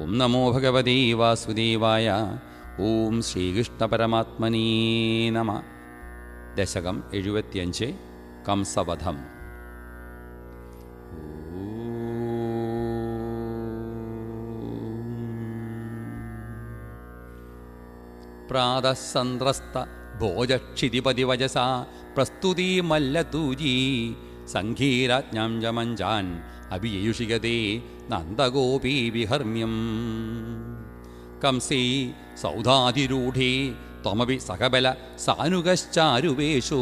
ഓം നമോ ഭഗവതേ വാസുദേവായ. ഓം ശ്രീകൃഷ്ണപരമാത്മനേ നമ. ദശകം 75 കംസവധം. പ്രാതസന്ത്രസ്ത ഭോജക്ഷിതിപതിവജസാ പ്രസ്തുതി മല്ലതൂജീ സംഘീരാജ്ഞാം ജമഞ്ചാൻ അഭിയുഷികതേ നന്ദഗോപീ വിഹർമ്മ്യം. കംസീ സൗധാതിരൂഢേ ത്വമപി സഹബല സാനുഗശ്ചാരുവേഷോ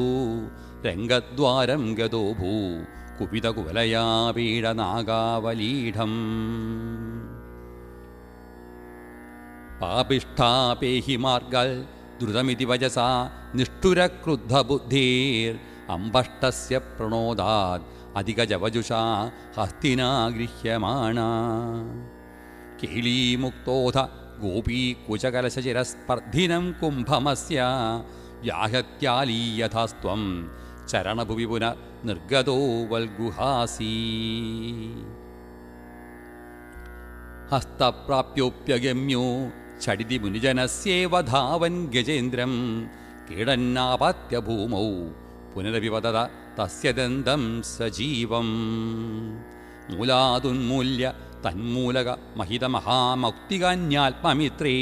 രംഗദ്വാരം ഗതോ ഭൂ കുപിതകുവലയാ പീഡനാഗാവലീഢം. പാപിഷ്ഠാപേഹി മാർഗൽ ദ്രുതമിതി വജസാ നിഷ്ഠുരക്രുദ്ധബുദ്ധീർ അംബഷ്ടസ്യ പ്രണോദാത് അധികജവജുഷാ ഹസ്തിനാ ഗൃഹ്യമാണ. കേളീമുക്തോധ ഗോപീകുചകലശിരസ്പർദ്ധിനം കുംഭമസ്യ വ്യാഹത്യാലീയഥാസ്ത്വം ചരണഭുവി പുനഃ നിർഗതോ വൽഗുഹാസീ. ഹസ്തപ്രാപ്യോപ്യഗമ്യോ ഛടിതി മുനിജനസ്യേവ ധാവൻ ഗജേന്ദ്രം ക്രീഡന്നാപാത്യ ഭൂമൗ പുനരഭിപതത തസ്യ ദന്തം സജീവം. മൂലാതുന്മൂല്യ തന്മൂലക മഹിതമഹാമൗക്തികാന്യാത്മമിത്രേ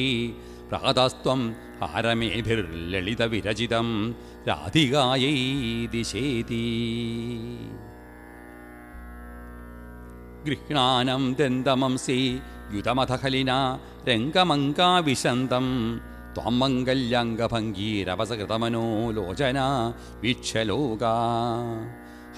പ്രാതസ്ത്വം ഹാരമേഭിർലളിതവിരചിതം രാധികായൈ ദിശേതി. ഗൃഹ്ണാനം ദന്തമംസേ യുതമഥഹലിനാ രംഗമങ്കാവിശന്തം ത്വം മംഗല്യാംഗഭംഗീരവസകൃതമനോ ലോചനാ വീക്ഷ്യലോകാ.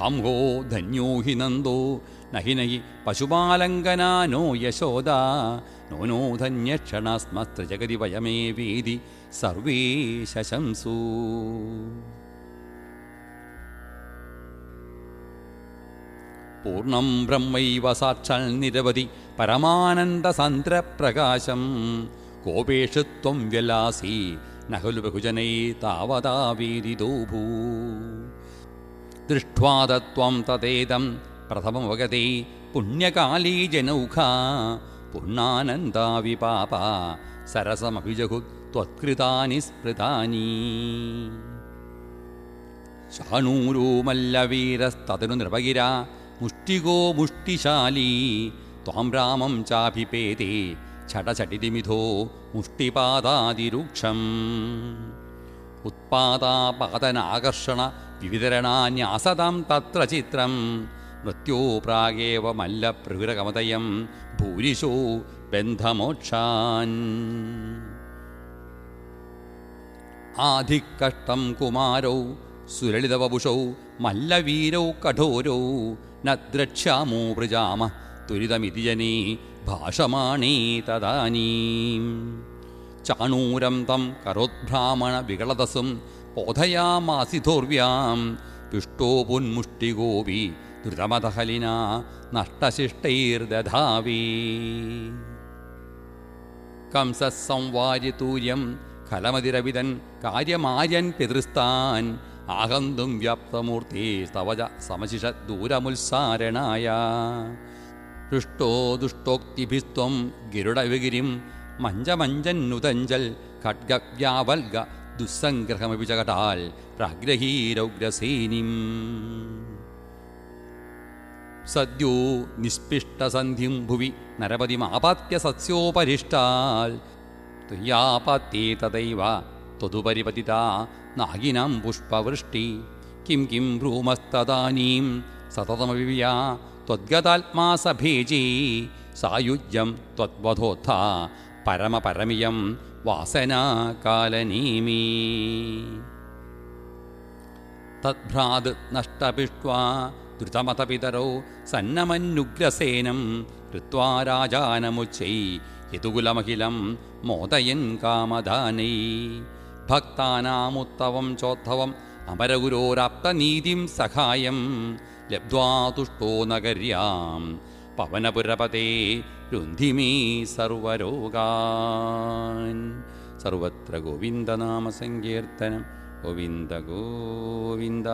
ഹംഹോ ധന്യോ ഹി നന്ദോ നഹി നഹി പശുപാലങ്കനാ നോ യശോദാ നോ നോ ധന്യക്ഷണസ്മസ്ത്രജഗതി വയമേവേദി സർവേ ശശംസൂ. പൂർണ്ണം ബ്രഹ്മൈവ സാക്ഷാൽ നിരവധി പരമാനന്ദസന്ദ്രപ്രകാശം കോപേഷു ത്വം വ്യലാസി നഖലു ബഹുജനൈ താവതാവേദിതോ ഭൂ. ദൃഷ്ട്വാ തത്വം തതേദം പ്രഥമമവഗതേ പുണ്യകാലീ ജനൗഘാ പൂർണ്ണാനന്ദാ വിപാപ സരസമഭിജഹു ത്വത്കൃതാനി സ്മൃതാനി. ശാണൂരോ മല്ലവീരസ്തതനു നൃപഗിരാ മുഷ്ടികോ മുഷ്ടിശാലീ ത്വാം രാമം ചാഭിപേതേ ഛടഛടിതിമിഥോ മുഷ്ടിപാദാതിരൂക്ഷം. ഉത്പാദാപാദനാകർഷണ വിവിതരണാന്യാസതാം തത്ര ചിത്രം മൃത്യോ പ്രാഗേവ മല്ലപ്രഹുരകമതയം ഭൂരിശോ ബന്ധമോക്ഷാൻ. ആധിക്കഷ്ടം കുമാരൗ സുലളിതവപുഷൗ മല്ലവീരൗ കഠോരൗ ന ദ്രക്ഷ്യാമോ വൃജാമ തുരിതമിതി ജനേ ഭാഷമാണേ തദാനീം. ചാണൂരം തം കരോദ്ഭ്രാമണ വികളതസും ബോധയാമാസിധോർവ്യാം പിഷ്ടോ പുന്മുഷ്ടിഗോപി ദ്രുതമതഹലിനാ നഷ്ടശിഷ്ടൈർദധാവേ. കംസസംവാര്യതൂര്യം ഖലമതിരവിതൻ കാര്യമാര്യൻ പിതൃസ്ഥാൻ ആഹന്തും വ്യാപ്തമൂർത്തേ സ്തവജ സമശിഷ ദൂരമുത്സാരണായ. ഹൃഷ്ടോ ദുഷ്ടോക്തിഭിസ്ത്വം ഗരുഡവിഗിരിം മഞ്ചമഞ്ചന്നുതഞ്ചൽ ഖഡ്ഗവ്യാവൽഗ ദുസ്സംഗ്രഹമപി ചകടാൽ പ്രാഗ്രഹീരൗഗ്രസേനിം. സദ്യോ നിസ്പിഷ്ടസന്ധിം ഭുവി നരപതിമാപാത്യ സസ്യോപരിഷ്ടാൽ ത്വയാപാത്യേ തദൈവ ത്വതുപരിപതിതാ നാഗിനാം പുഷ്പവൃഷ്ടി. Kim Kim ഭ്രൂമസ്തദാനീം സതതമവിവ്യാ ത്വദ്ഗതാത്മാ സഭേജേ സായുജ്യം ത്വദ്വധോത്ഥ പരമപരമിയം വാസനാകാലനീമീ. തദ്ഭ്രാത് നഷ്ടപിഷ്ട്വാ ദ്രുതമതപിതരോ സന്നമന്നുഗ്രസേനം കൃത്വാ രാജാനമുച്ചൈ യതുകുലമഖിലം മോദയൻ കാമദാനൈ. ഭക്താനാമുത്തവം ചോദ്ധവം അമരഗുരോരാപ്തനീതിം സഹായം ലബ്ധ്വാ തുഷ്ടോ നഗര്യാം പവനപുരപതേ രുന്ധിമേ സർവരോഗാൻ. സർവത്ര ഗോവിന്ദനാമസങ്കീർത്തനം. ഗോവിന്ദ ഗോവിന്ദ.